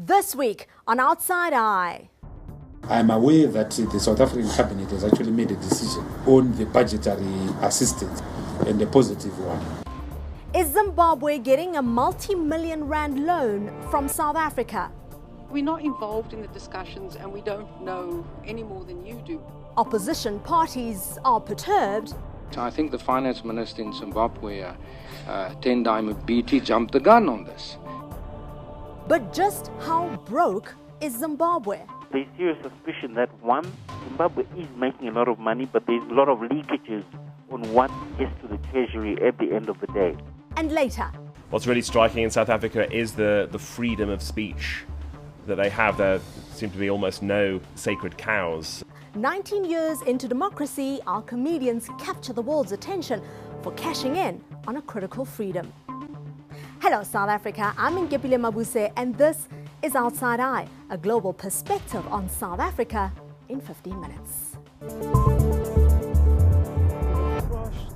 This week on Outside Eye. I am aware that the South African cabinet has actually made a decision on the budgetary assistance, and a positive one. Is Zimbabwe getting a multi-million rand loan from South Africa? We're not involved in the discussions and we don't know any more than you do. Opposition parties are perturbed. I think the finance minister in Zimbabwe, Tendai Mbiti, jumped the gun on this. But just how broke is Zimbabwe? There's serious suspicion that, one, Zimbabwe is making a lot of money, but there's a lot of leakages on what gets to the treasury at the end of the day. And later. What's really striking in South Africa is the freedom of speech that they have. There seem to be almost no sacred cows. 19 years into democracy, our comedians capture the world's attention for cashing in on a critical freedom. Hello South Africa, I'm Ngepile Mabuse and this is Outside Eye, a global perspective on South Africa in 15 minutes. Crossed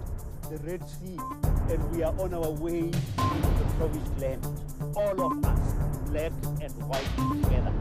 the Red Sea and we are on our way to the promised land. All of us, black and white together.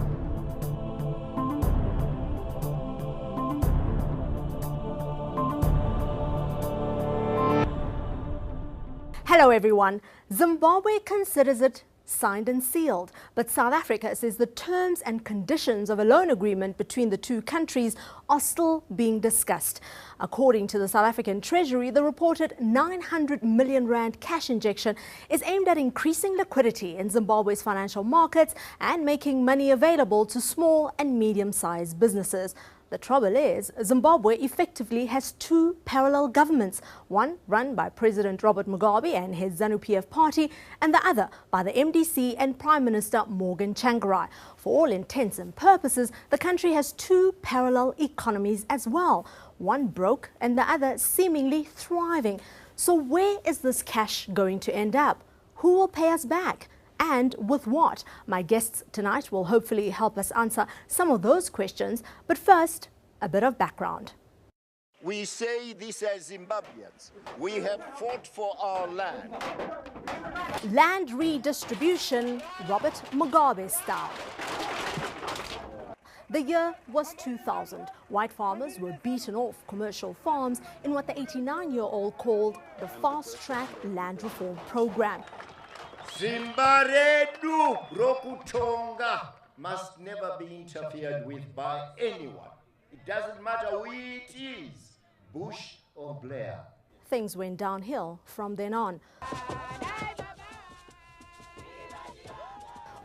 Hello everyone. Zimbabwe considers it signed and sealed, but South Africa says the terms and conditions of a loan agreement between the two countries are still being discussed. According to the South African Treasury, the reported 900 million rand cash injection is aimed at increasing liquidity in Zimbabwe's financial markets and making money available to small and medium-sized businesses. The trouble is, Zimbabwe effectively has two parallel governments, one run by President Robert Mugabe and his ZANU-PF party, and the other by the MDC and Prime Minister Morgan Tsvangirai. For all intents and purposes, the country has two parallel economies as well, one broke and the other seemingly thriving. So where is this cash going to end up? Who will pay us back? And with what? My guests tonight will hopefully help us answer some of those questions. But first, a bit of background. We say this as Zimbabweans. We have fought for our land. Land redistribution, Robert Mugabe style. The year was 2000. White farmers were beaten off commercial farms in what the 89-year-old called the fast-track land reform program. Zimbaredu Rokutonga must never be interfered with by anyone. It doesn't matter who it is, Bush or Blair. Things went downhill from then on.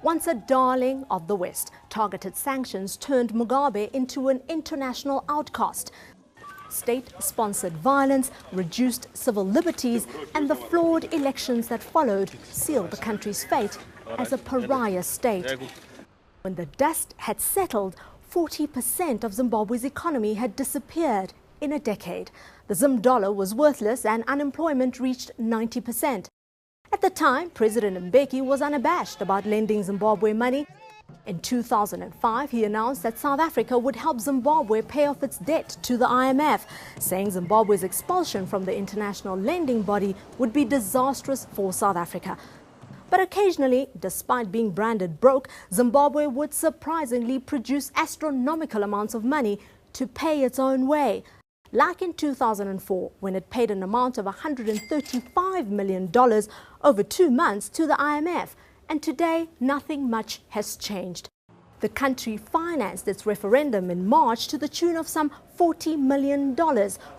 Once a darling of the West, targeted sanctions turned Mugabe into an international outcast. State-sponsored violence, reduced civil liberties, and the flawed elections that followed sealed the country's fate as a pariah state. When the dust had settled, 40% of Zimbabwe's economy had disappeared in a decade. The Zim dollar was worthless and unemployment reached 90%. At the time, President Mbeki was unabashed about lending Zimbabwe money. In 2005, he announced that South Africa would help Zimbabwe pay off its debt to the IMF, saying Zimbabwe's expulsion from the international lending body would be disastrous for South Africa. But occasionally, despite being branded broke, Zimbabwe would surprisingly produce astronomical amounts of money to pay its own way. Like in 2004, when it paid an amount of $135 million over 2 months to the IMF. And today, nothing much has changed. The country financed its referendum in March to the tune of some $40 million,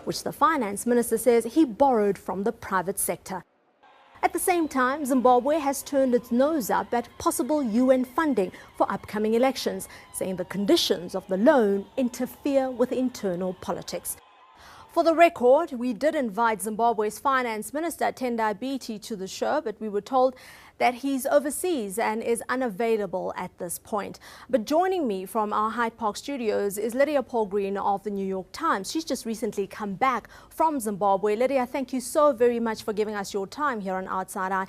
which the finance minister says he borrowed from the private sector. At the same time, Zimbabwe has turned its nose up at possible UN funding for upcoming elections, saying the conditions of the loan interfere with internal politics. For the record, we did invite Zimbabwe's finance minister, Tendai Mbiti, to the show, but we were told that he's overseas and is unavailable at this point. But joining me from our Hyde Park studios is Lydia Polgreen of the New York Times. She's just recently come back from Zimbabwe. Lydia, thank you so very much for giving us your time here on Outside Eye.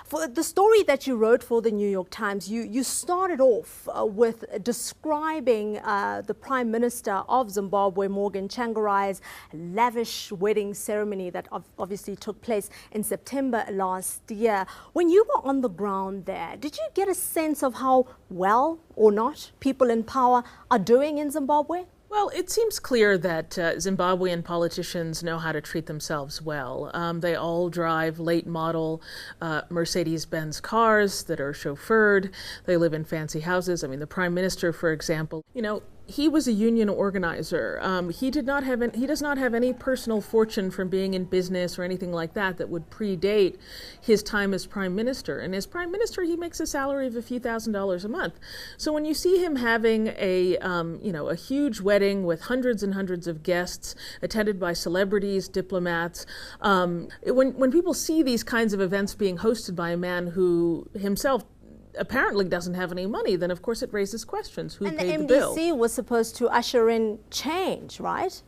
For the story that you wrote for the New York Times, you started off with describing the Prime Minister of Zimbabwe, Morgan Tsvangirai, lavish wedding ceremony that obviously took place in September last year. When you were on the ground there, did you get a sense of how well or not people in power are doing in Zimbabwe? Well, it seems clear that Zimbabwean politicians know how to treat themselves well. They all drive late model Mercedes-Benz cars that are chauffeured. They live in fancy houses. I mean, the Prime Minister, for example, he was a union organizer. He does not have any personal fortune from being in business or anything like that would predate his time as Prime Minister. And as Prime Minister, he makes a salary of a few $1,000s a month. So when you see him having a huge wedding with hundreds and hundreds of guests, attended by celebrities, diplomats, when people see these kinds of events being hosted by a man who himself apparently doesn't have any money, then of course it raises questions. Who paid the bill? And the MDC was supposed to usher in change, right?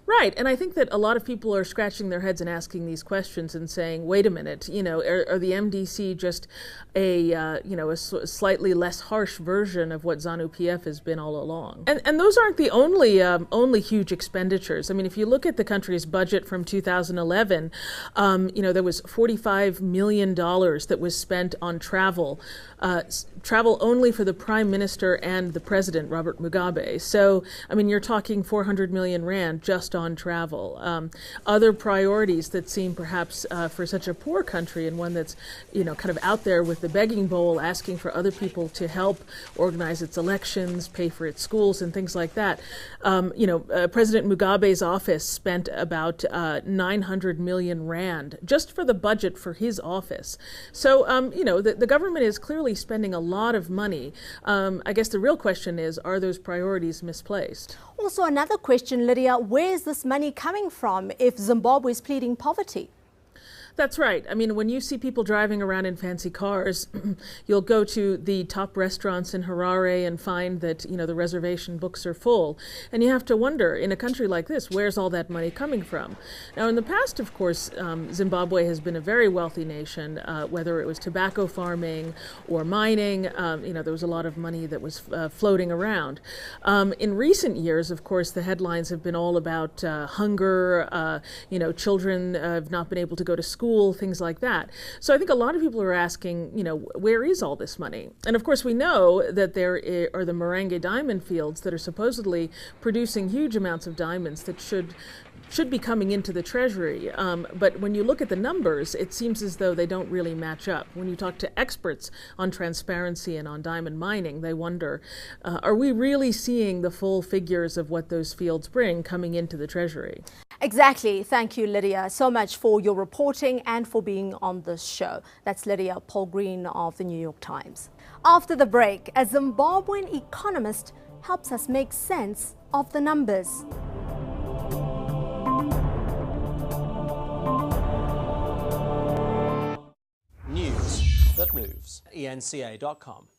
Right, and I think that a lot of people are scratching their heads and asking these questions and saying, "Wait a minute, are the MDC just a slightly less harsh version of what ZANU-PF has been all along?" And those aren't the only huge expenditures. I mean, if you look at the country's budget from 2011, there was $45 million that was spent on travel only for the Prime Minister and the President, Robert Mugabe. So, I mean, you're talking 400 million rand just on travel. Other priorities that seem perhaps for such a poor country and one that's, kind of out there with the begging bowl asking for other people to help organize its elections, pay for its schools and things like that. President Mugabe's office spent about 900 million rand just for the budget for his office. So, the government is clearly spending a lot of money. I guess the real question is, are those priorities misplaced? Also, another question, Lydia, where is this money coming from if Zimbabwe is pleading poverty? That's right. I mean, when you see people driving around in fancy cars, you'll go to the top restaurants in Harare and find that, the reservation books are full. And you have to wonder, in a country like this, where's all that money coming from? Now, in the past, of course, Zimbabwe has been a very wealthy nation, whether it was tobacco farming or mining. There was a lot of money that was floating around. In recent years, of course, the headlines have been all about hunger, children have not been able to go to school, things like that. So I think a lot of people are asking, where is all this money? And of course we know that there are the Marange diamond fields that are supposedly producing huge amounts of diamonds that should be coming into the treasury. But when you look at the numbers, it seems as though they don't really match up. When you talk to experts on transparency and on diamond mining, they wonder, are we really seeing the full figures of what those fields bring coming into the treasury? Exactly. Thank you, Lydia, so much for your reporting and for being on this show. That's Lydia Polgreen of the New York Times. After the break, a Zimbabwean economist helps us make sense of the numbers. News that moves. ENCA.com.